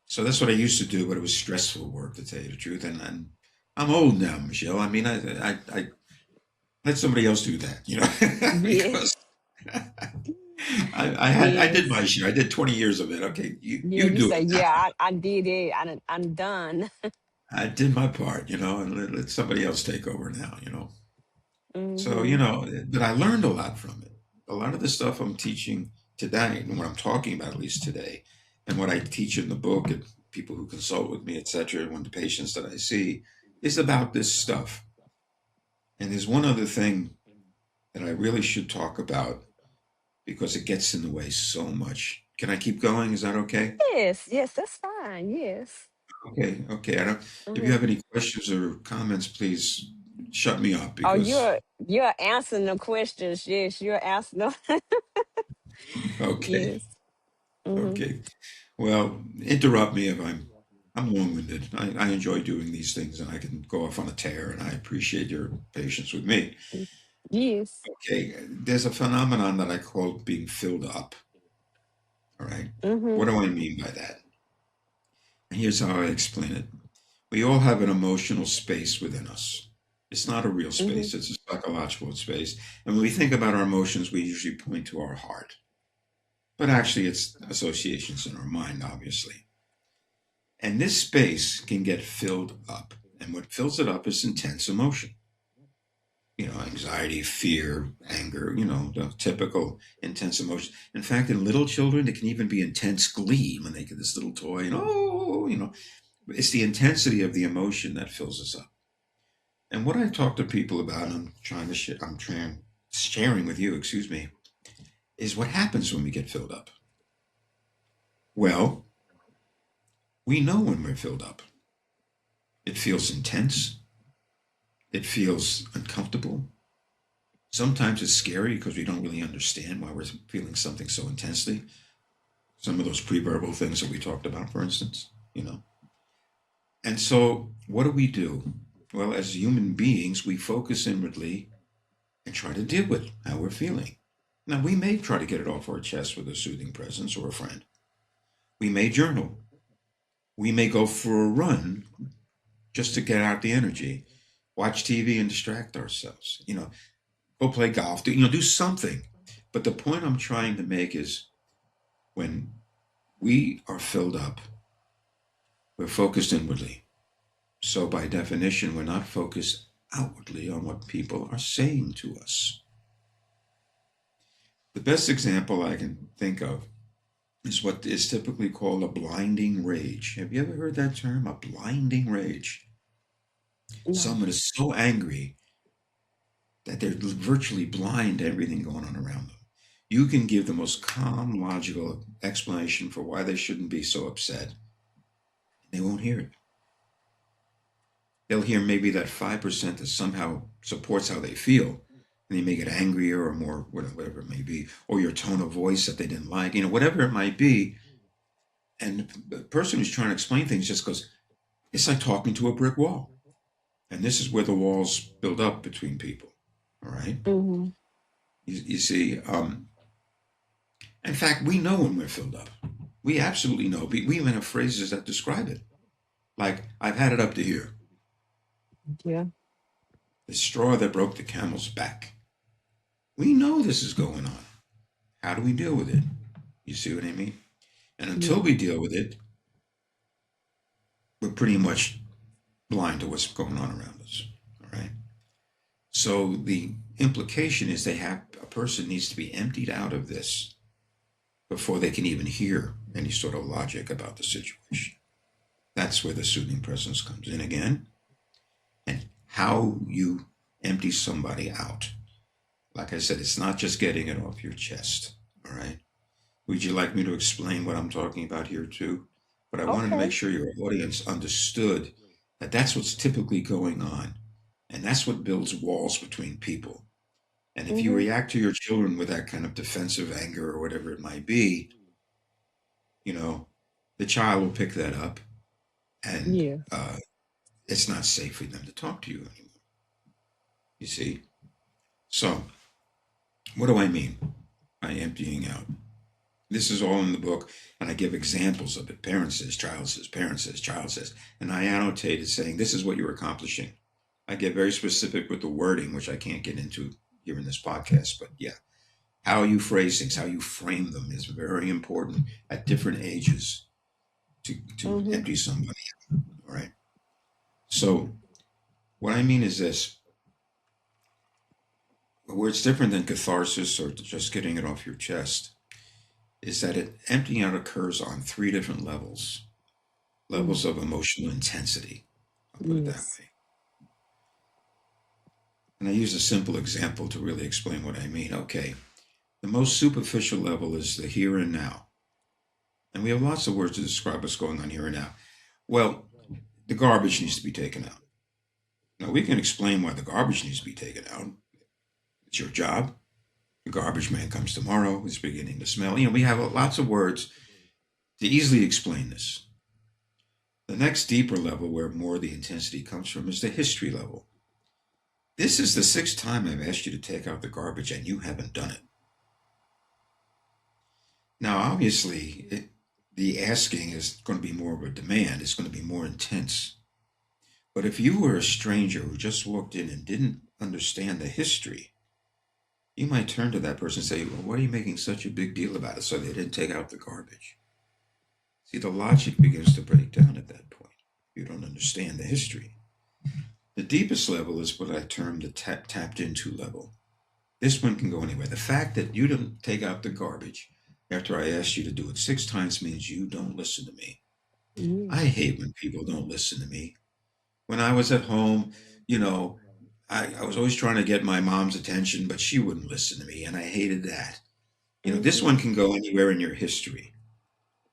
So that's what I used to do, but it was stressful work to tell you the truth. And I'm old now, Michelle. I mean, I let somebody else do that, Yeah. because I did my Yes. share. I did 20 years of it. Okay, Yeah, you you do say, it now. yeah, I did it. I'm done. I did my part, and let somebody else take over now. So, Hmm. but I learned a lot from it. A lot of the stuff I'm teaching today, and what I'm talking about at least today, and what I teach in the book and people who consult with me, etc., and when the patients that I see, is about this stuff. And there's one other thing that I really should talk about because it gets in the way so much. Can I keep going? Is that okay? Yes, yes, that's fine. Yes. Okay, okay. I don't. If you Hmm. have any questions or comments, please shut me up Oh, because. you're answering the questions. Yes, you're asking them. Okay, Yes. Hmm. okay. Well, interrupt me if I'm long-winded. I enjoy doing these things, and I can go off on a tear, and I appreciate your patience with me. Yes. Okay, there's a phenomenon that I call being filled up. All right, Hmm. what do I mean by that? And here's how I explain it. We all have an emotional space within us. It's not a real Hmm. space; it's a psychological space. And when we think about our emotions, we usually point to our heart, but actually, it's associations in our mind, obviously. And this space can get filled up. And what fills it up is intense emotion. Anxiety, fear, anger, the typical intense emotion. In fact, in little children, it can even be intense glee when they get this little toy, it's the intensity of the emotion that fills us up. And what I talk to people about, and I'm trying, sharing with you, excuse me, is what happens when we get filled up. Well, we know when we're filled up. It feels intense. It feels uncomfortable. Sometimes it's scary because we don't really understand why we're feeling something so intensely. Some of those pre-verbal things that we talked about, for instance. And so, what do we do? Well, as human beings, we focus inwardly and try to deal with how we're feeling. Now, we may try to get it off our chest with a soothing presence or a friend. We may journal. We may go for a run just to get out the energy, watch TV and distract ourselves. Go play golf. Do something. But the point I'm trying to make is when we are filled up, we're focused inwardly. So, by definition, we're not focused outwardly on what people are saying to us. The best example I can think of is what is typically called a blinding rage. Have you ever heard that term? A blinding rage. No. Someone is so angry that they're virtually blind to everything going on around them. You can give the most calm, logical explanation for why they shouldn't be so upset, and they won't hear it. They'll hear maybe that 5% that somehow supports how they feel. And they may get angrier or more, whatever it may be, or your tone of voice that they didn't like, whatever it might be. And the person who's trying to explain things just goes, it's like talking to a brick wall. And this is where the walls build up between people. All right. Hmm. You see, in fact, we know when we're filled up. We absolutely know. We even have phrases that describe it. Like, I've had it up to here. Yeah. The straw that broke the camel's back. We know this is going on. How do we deal with it? You see what I mean? And until Yeah. we deal with it, we're pretty much blind to what's going on around us. All right. So the implication is a person needs to be emptied out of this before they can even hear any sort of logic about the situation. That's where the soothing presence comes in again, and how you empty somebody out. Like I said, it's not just getting it off your chest. All right. Would you like me to explain what I'm talking about here too? But I wanted to make Okay. sure your audience understood that that's what's typically going on. And that's what builds walls between people. And if you Mm-hmm. react to your children with that kind of defensive anger or whatever it might be, you know, the child will pick that up, and Yeah. it's not safe for them to talk to you anymore. You see? So, what do I mean by emptying out? This is all in the book, and I give examples of it. Parent says, child says, parent says, child says. And I annotate it saying, this is what you're accomplishing. I get very specific with the wording, which I can't get into here in this podcast, but yeah. How you phrase things, how you frame them is very important at different ages to Mm-hmm. empty somebody. All right. So, what I mean is this, where it's different than catharsis or just getting it off your chest, is that emptying out occurs on three different levels of emotional intensity. I'll put it that Yes. way. And I use a simple example to really explain what I mean. Okay, the most superficial level is the here and now. And we have lots of words to describe what's going on here and now. Well, the garbage needs to be taken out. Now, we can explain why the garbage needs to be taken out. It's your job. The garbage man comes tomorrow. It's beginning to smell. We have lots of words to easily explain this. The next deeper level, where more of the intensity comes from, is the history level. This is the sixth time I've asked you to take out the garbage and you haven't done it. Now, obviously, the asking is going to be more of a demand, it's going to be more intense. But if you were a stranger who just walked in and didn't understand the history, you might turn to that person and say, well, what are you making such a big deal about it? So they didn't take out the garbage. See, the logic begins to break down at that point. You don't understand the history. The deepest level is what I term the tapped into level. This one can go anywhere. The fact that you didn't take out the garbage after I asked you to do it six times means you don't listen to me. I Yes. hate when people don't listen to me. When I was at home, you know, I was always trying to get my mom's attention, but she wouldn't listen to me, and I hated that. This Mm-hmm. one can go anywhere in your history,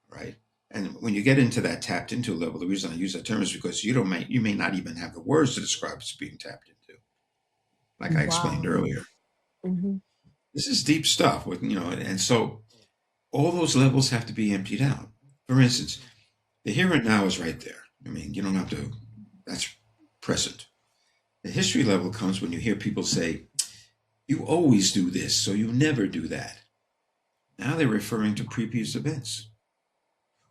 right? And when you get into that tapped into level, the reason I use that term is because you may not even have the words to describe what's being tapped into, like I explained Wow. earlier. Mm-hmm. This is deep stuff, and so all those levels have to be emptied out. For instance, the here and now is right there. I mean, you don't have to. That's present. The history level comes when you hear people say, "You always do this, so you never do that." Now they're referring to previous events.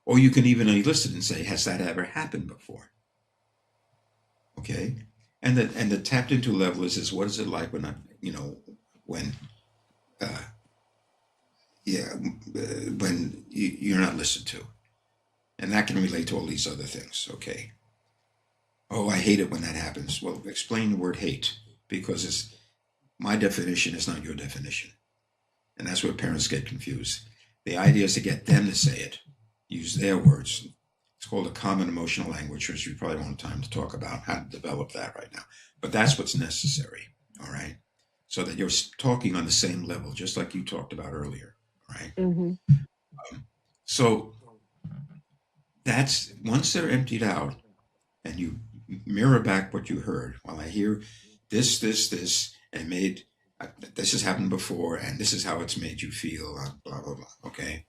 Or you can even elicit and say, has that ever happened before? Okay. And the tapped into level is what is it like when when uh, yeah when you're not listened to, and that can relate to all these other things. Okay. Oh, I hate it when that happens. Well, explain the word hate, because it's my definition is not your definition, and that's where parents get confused. The idea is to get them to say it, use their words. It's called a common emotional language, which we probably won't have time to talk about how to develop that right now. But that's what's necessary, all right? So that you're talking on the same level, just like you talked about earlier, all right? Mm-hmm. So that's once they're emptied out and you mirror back what you heard. Well, I hear this, and this has happened before, and this is how it's made you feel, blah, blah, blah. Okay.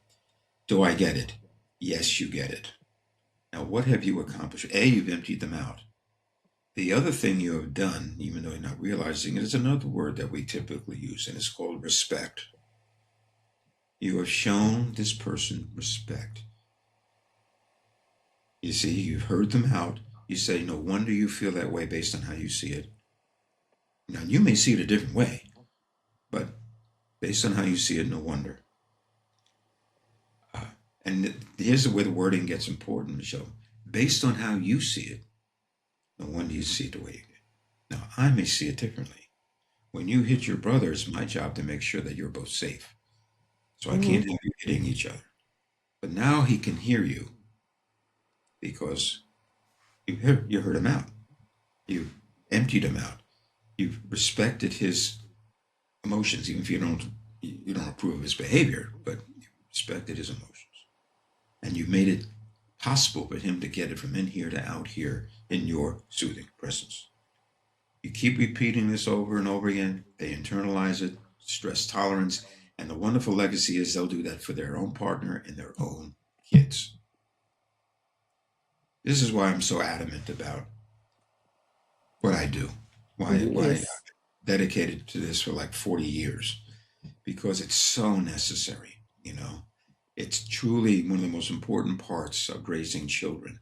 Do I get it? Yes, you get it. Now, what have you accomplished? A, you've emptied them out. The other thing you have done, even though you're not realizing it, is another word that we typically use, and it's called respect. You have shown this person respect. You see, you've heard them out. You say, no wonder you feel that way based on how you see it. Now, you may see it a different way, but based on how you see it, no wonder. Uh, and here's where the wording gets important, Michelle. Based on how you see it, no wonder you see it the way you do. Now, I may see it differently. When you hit your brother, it's my job to make sure that you're both safe. So I Mm-hmm. can't have you hitting each other. But now he can hear you because you heard him out. You emptied him out. You've respected his emotions, even if you don't approve of his behavior, but you respected his emotions. And you made it possible for him to get it from in here to out here in your soothing presence. You keep repeating this over and over again, they internalize it, stress tolerance, and the wonderful legacy is they'll do that for their own partner and their own kids. This is why I'm so adamant about what I do. Why I've Yes. dedicated to this for like 40 years, because it's so necessary, you know. It's truly one of the most important parts of raising children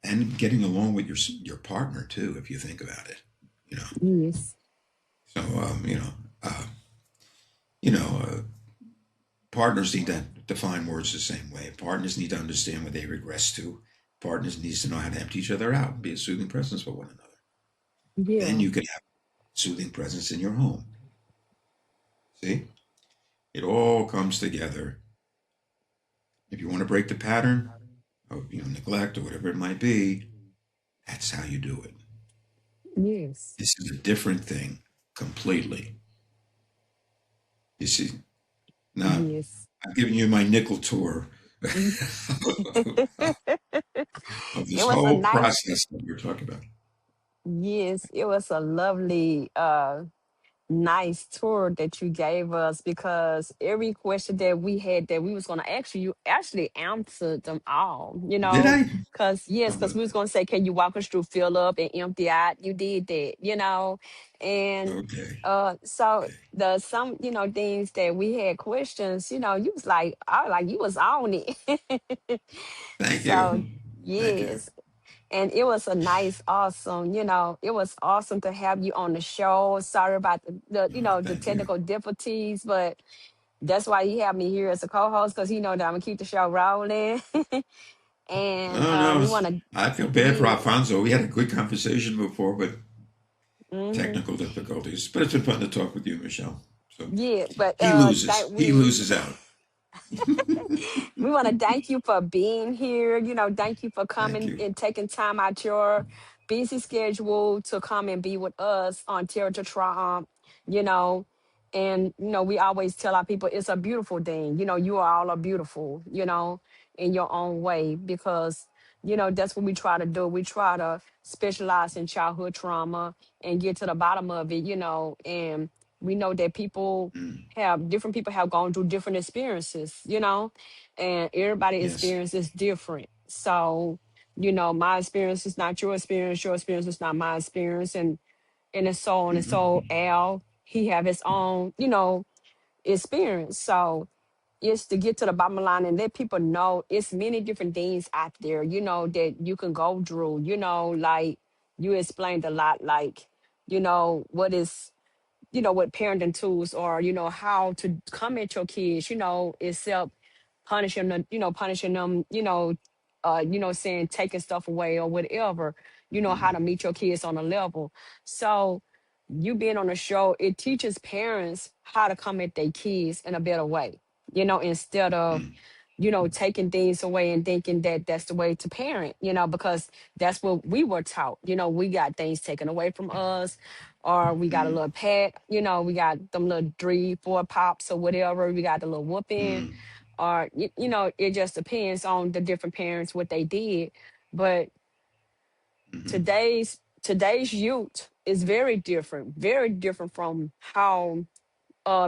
and getting along with your partner too, if you think about it, you know. Yes. So uh, you know, partners need to define words the same way. Partners need to understand what they regress to. Partners needs to know how to empty each other out and be a soothing presence for one another. Then Yeah. you can have soothing presence in your home. See, it all comes together. If you want to break the pattern of neglect or whatever it might be, that's how you do it. Yes. This is a different thing completely. You see, now Yes. I'm giving you my nickel tour Mm. of It this was a whole nice, process that we're talking about. yes, it was a lovely nice tour that you gave us because every question that we had that we was going to ask you, you actually answered them all, Did I? because How yes, because about we was going to say, can you walk us through fill up and empty out? You did that. that? And Okay. so Okay. the some, things that we had questions, you was like, I like you was on it. Thank So you. Thank you. yes, and it was a nice, awesome, it was awesome to have you on the show. Sorry about the Thank you. technical difficulties, but that's why he had me here as a co-host because he know that I'm gonna keep the show rolling. And No, no, we want to, I feel bad for yes, Alfonso. We had a good conversation before, but hmm, technical difficulties. But it's been fun to talk with you, Michelle. So yeah, but he loses. that He we loses out. we want to thank you for being here. Thank you for Thank coming you. and taking time out your busy schedule to come and be with us on Terror to Triumph. You know, and we always tell our people it's a beautiful thing. You all are beautiful. In your own way because that's what we try to do. We try to specialize in childhood trauma and get to the bottom of it. And we know that Mm, different people have gone through different experiences, and everybody's yes. experience is different. So, my experience is not your experience is not my experience, and it's so on and so Hmm. Al, he have his own, experience. So it's to get to the bottom line and let people know it's many different things out there, that you can go through, like you explained a lot, like, what is what parenting tools are, how to come at your kids, except punishing them, saying taking stuff away or whatever, how to meet your kids on a level. So you being on the show, it teaches parents how to come at their kids in a better way, instead of Mm, taking things away and thinking that that's the way to parent, because that's what we were taught. We got things taken away from us, or we got a mm, little pat, we got them little 3, 4 pops or whatever, we got the little whooping, mm, or, it just depends on the different parents, what they did. But mm, today's youth is very different from how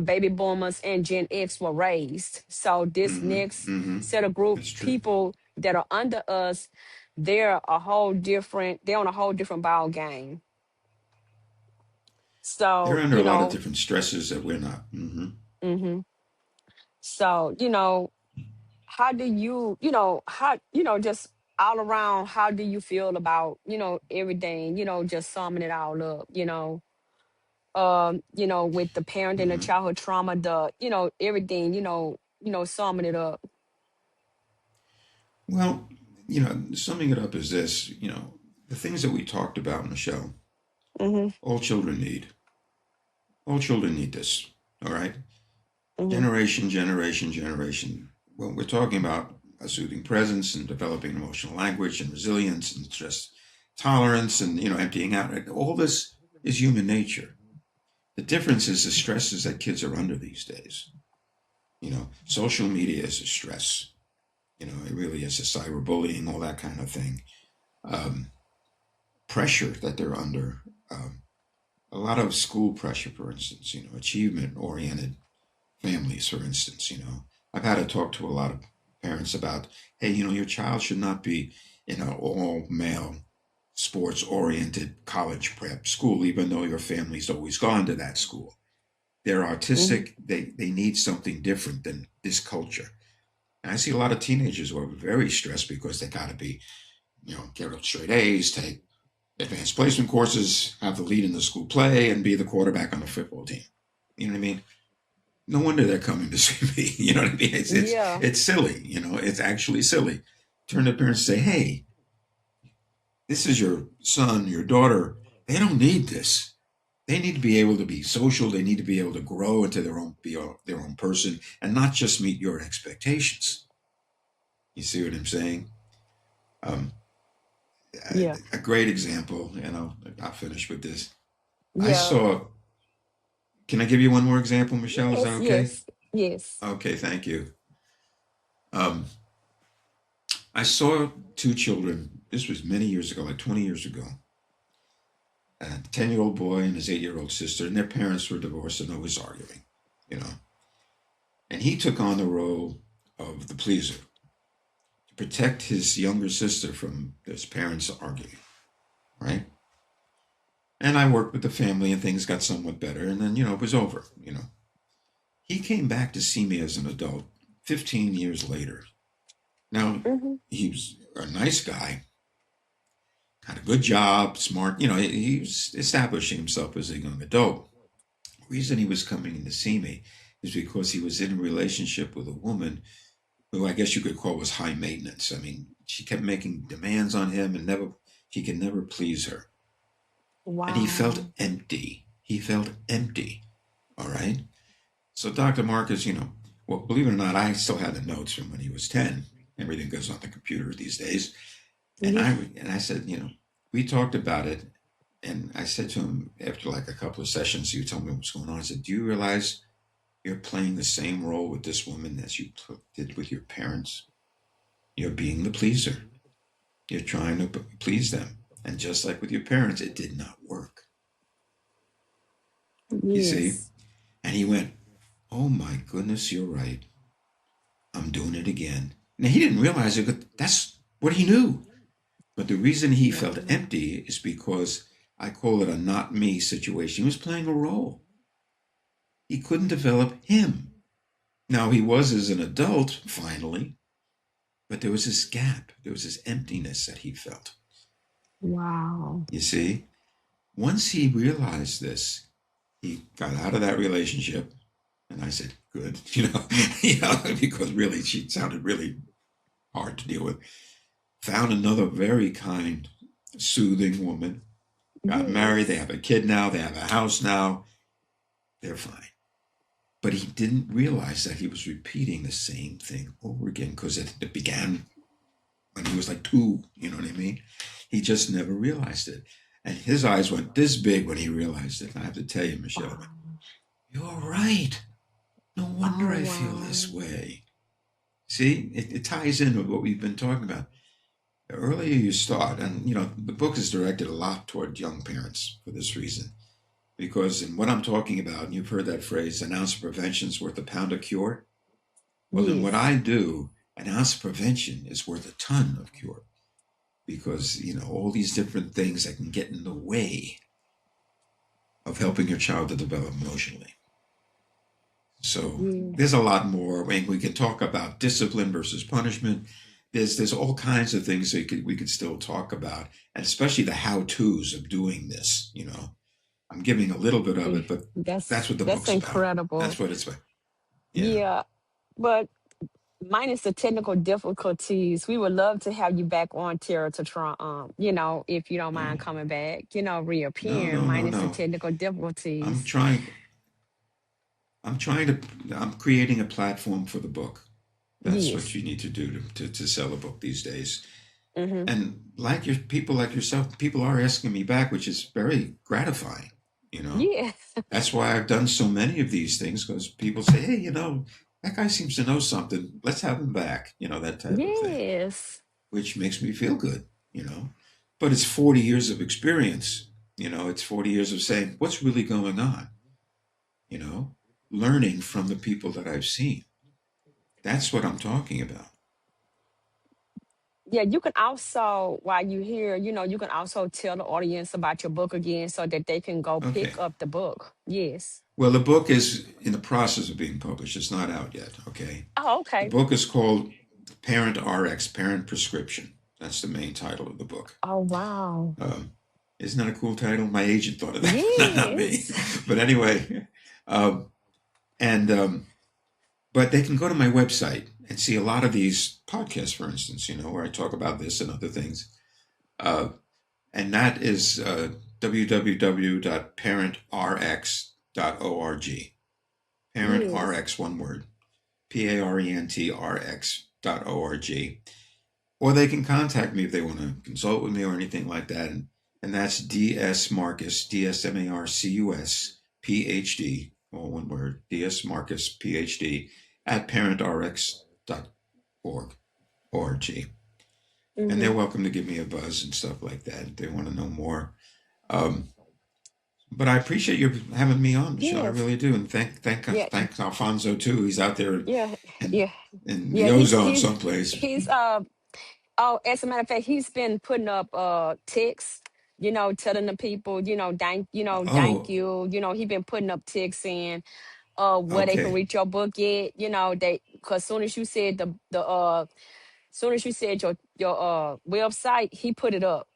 baby boomers and Gen X were raised. So this mm, next mm. set of group That's true. people that are under us, they're on a whole different ball game. They're So, under a lot of different stresses that we're not. Hmm. hmm so, how do you, just all around, how do you feel about, everything, just summing it all up, with the parent and the Hmm. childhood trauma, everything, summing it up. Well, summing it up is this, the things that we talked about, Michelle, Mm-hmm. all children need. All children need this. All right. Hmm. generation. When we're talking about a soothing presence and developing emotional language and resilience and stress tolerance and emptying out, right? All this is human nature. The difference is the stresses that kids are under these days. Social media is a stress. It really is a cyberbullying, all that kind of thing. Um, Pressure that they're under. A lot of school pressure, for instance, achievement oriented families, for instance. I've had to talk to a lot of parents about, hey, your child should not be in an all male, sports oriented college prep school, even though your family's always gone to that school. They're Hmm. artistic, they need something different than this culture. And I see a lot of teenagers who are very stressed because they got to be, get straight A's, take advanced placement courses, have the lead in the school play, and be the quarterback on the football team. You know what I mean? No wonder they're coming to see me. You know what I mean? Yeah. It's silly. It's actually silly. Turn to parents and say, "Hey, this is your son, your daughter. They don't need this. They need to be able to be social. They need to be able to grow into their own person, and not just meet your expectations." You see what I'm saying? Um, Yeah. a great example, and I'll finish with this. I Yeah. saw. Can I give you one more example, Michelle? Is that Yes. okay? Yes. Yes. Okay, thank you. Um, I saw two children. This was many years ago, like 20 years ago. A 10-year-old boy and his 8-year-old sister, and their parents were divorced and always arguing, you know. And he took on the role of the pleaser to protect his younger sister from his parents arguing, right? And I worked with the family and things got somewhat better. And then, it was over. He came back to see me as an adult 15 years later. Now, Hmm. he was a nice guy, had a good job, smart. He was establishing himself as a young adult. The reason he was coming in to see me is because he was in a relationship with a woman who I guess you could call was high maintenance. I mean, she kept making demands on him and he could never please her. And he felt Wow. empty. He felt empty. All right. So Dr. Marcus, well, believe it or not, I still had the notes from when he was 10. Everything goes on the computer these days. And Yeah. I said, we talked about it. And I said to him after like a couple of sessions, he told me what's going on. I said, do you realize you're playing the same role with this woman as you did with your parents? You're being the pleaser. You're trying to please them. And just like with your parents, it did not work. You see? Yes. And he went, oh my goodness, you're right. I'm doing it again. Now, he didn't realize it, but that's what he knew. But the reason he felt Wow. empty is because I call it a not me situation. He was playing a role. He couldn't develop him. Now, he was as an adult, finally, but there was this gap. There was this emptiness that he felt. Wow. You see? Once he realized this, he got out of that relationship. And I said, good, because really she sounded really hard to deal with. Found another very kind, soothing woman. Got married. They Yes. have a kid now. They have a house now. They're fine. But he didn't realize that he was repeating the same thing over again because it began when he was like 2. You know what I mean? He just never realized it. And his eyes went this big when he realized it. And I have to tell you, Michelle, Wow. you're right. No wonder Oh I feel this wow. way. See, it ties in with what we've been talking about. The earlier you start, and the book is directed a lot toward young parents for this reason. Because in what I'm talking about, and you've heard that phrase, an ounce of prevention is worth a pound of cure. Well, in what Yes. I do, an ounce of prevention is worth a ton of cure. Because, all these different things that can get in the way of helping your child to develop emotionally. So Yeah. there's a lot more. I mean, we can talk about discipline versus punishment. There's all kinds of things that we could still talk about, and especially the how tos of doing this. I'm giving a little bit of Yeah. it, but that's That's what the that's book's about. incredible. That's what it's about. Yeah. Yeah. But minus the technical difficulties, we would love to have you back on Terra to try, if you don't No, mind coming back, no, reappearing, no, no, minus the no. technical I'm difficulties. trying. I'm trying to. I'm creating a platform for the book. That's what Yes. you need to do to sell a book these days. Mm-hmm. And like your people like yourself, people are asking me back, which is very gratifying. You know, Yeah. that's why I've done so many of these things because people say, hey, that guy seems to know something. Let's have him back. That type of thing, Yes. which makes me feel good. But it's 40 years of experience. It's 40 years of saying what's really going on. You know, learning from the people that I've seen. That's what I'm talking about. Yeah, you can also, while you here, you can also tell the audience about your book again so that they can go Okay. pick up the book. Yes. Well, the book is in the process of being published. It's not out yet. Okay. Oh, The okay. book is called Parent RX, Parent Prescription. That's the main title of the book. Oh, wow. Um, isn't that a cool title? My agent thought of that, not me. Yes. But anyway, um, and but they can go to my website and see a lot of these podcasts, for instance, where I talk about this and other things. Uh, and that is www.parentrx.org. Yes. ParentRx, one word, PARENTRX.org. Or they can contact me if they want to consult with me or anything like that. And that's DS Marcus, DSMARCUS, PhD, all one word, DS Marcus, PhD, at parentrx.org. ORG. And they're Mm-hmm. welcome to give me a buzz and stuff like that if they want to know more. Um, but I appreciate you having me on, Michelle. I Yes. really do, and Yeah. thank Alfonso too. He's out there Yeah. in Yeah. in Yeah. the He's ozone he's someplace. he's oh, as a matter of fact, he's been putting up texts, telling the people, thank Oh, you. He been putting up texts in where they can okay. reach your book at, they cause soon as you said the soon as you said your website, he put it up,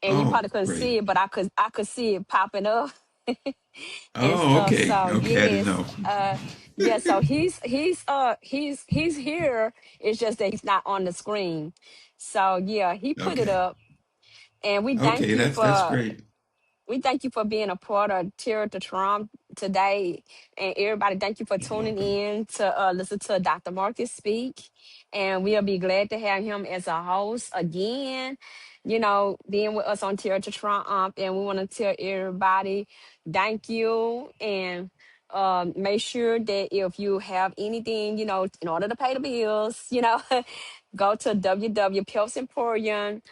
and you Oh, probably couldn't great. see it, but I could see it popping up and Oh, stuff. okay. So Okay, I didn't yes, know. yeah. So he's here. It's just that he's not on the screen. So yeah, he put it Okay. up, and we thank Okay, you that's for great. being a part of Terror to Trump today. And everybody, thank you for You're tuning welcome. in to listen to Dr. Marcus speak. And we'll be glad to have him as a host again, being with us on Terror to Trump. And we want to tell everybody thank you. And make sure that if you have anything, in order to pay the bills, go to www.pelsemporium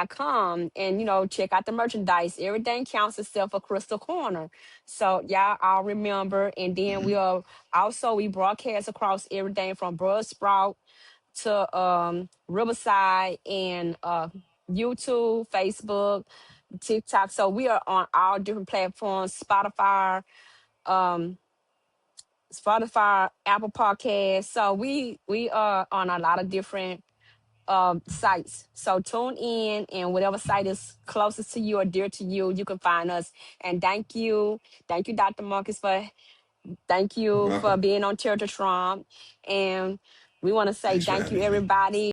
.com and check out the merchandise. Everything counts except for Crystal Corner. So y'all all remember. And then Hmm. we broadcast across everything from Brush Sprout to Riverside and YouTube, Facebook, TikTok. So we are on all different platforms, um Spotify, Apple Podcasts. So we are on a lot of different sites. So tune in, and whatever site is closest to you or dear to you, you can find us. And thank you, Dr. Marcus, You're for welcome. being on Terror to Trump. And we want to say Thanks for thank you, having me. everybody.